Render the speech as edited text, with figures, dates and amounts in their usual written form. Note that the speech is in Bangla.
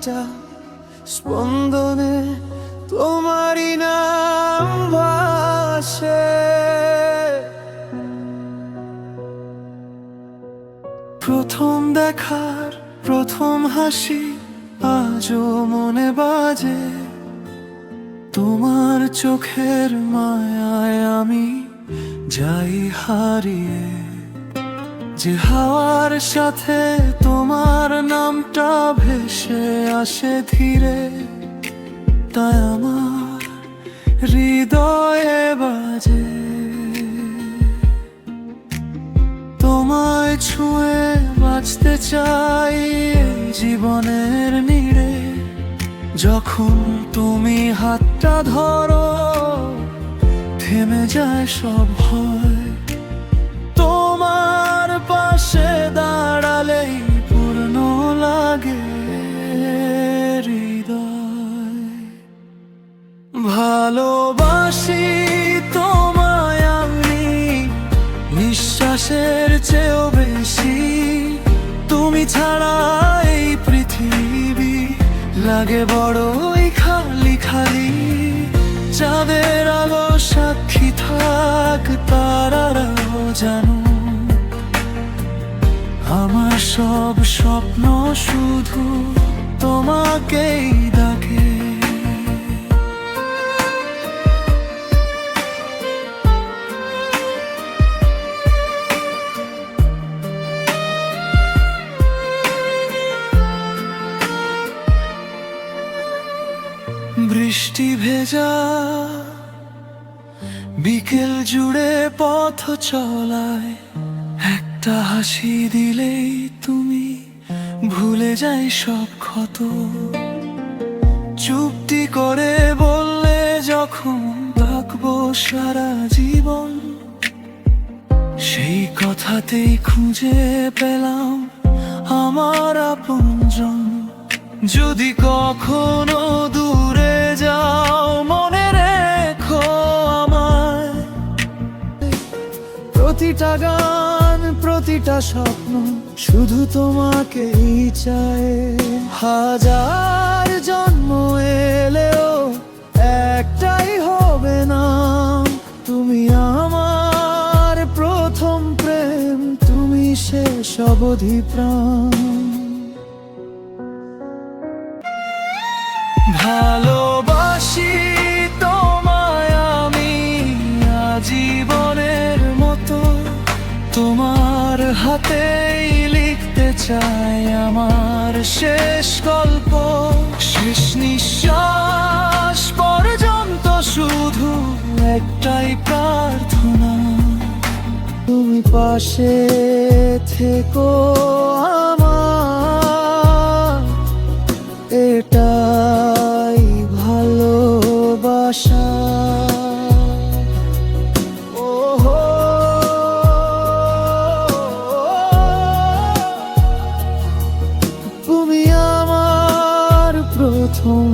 প্রতিটা স্পন্দনে তোমারই নাম ভাসে। প্রথম দেখার প্রথম হাসি আজও মনে বাজে, তোমার চোখের মায়ায় আমি যাই হারিয়ে। যে হাওয়ার সাথে তোমার নামটা ভেসে আসে ধীরে, তাই আমার হৃদয়ে বাজে। তোমায় ছুঁয়ে বাঁচতে চাই এই জীবনের নীড়ে। যখন তুমি হাতটা ধরো থেমে যায় সব ভয়, তোমার পাশে দাঁড়ালেই পূর্ণ লাগে হৃদয়। ভালোবাসি তোমায় আমি নিঃশ্বাসের চেয়েও বেশি, তুমি ছাড়া এই পৃথিবী লাগে বড়ই খালি খালি। চাঁদের আলো সাক্ষী থাক, তারারাও জানো আমার সব স্বপ্ন শুধু তোমাকেই ডাকে। বৃষ্টি ভেজা বিকেল জুড়ে পথ চলায় একটা হাসি দিলেই তুমি ভুলে যাই সব ক্ষত। চুপটি করে বললে যখন থাকবো সারা জীবন, সেই কথাতেই খুঁজে পেলাম আমার আপনজন। যদি কখনো দূরে যাও মনে রেখো আমায়, প্রতিটা গান প্রতিটা স্বপ্ন শুধু তোমাকেই চায়। হাজার জন্ম এলেও একটাই হবে না, তুমি আমার প্রথম প্রেম, তুমি শেষ অবধি প্রাণ। ভালোবাসি তোমায় আমি আজীবনের মতো, তোমার হাতেই লিখতে চাই আমার শেষ গল্প। শেষ নিঃশ্বাস পর্যন্ত শুধু একটাই প্রার্থনা, তুমি পাশে থেকো আমার, এটাই ভালোবাসা। তুমি আমার প্রথম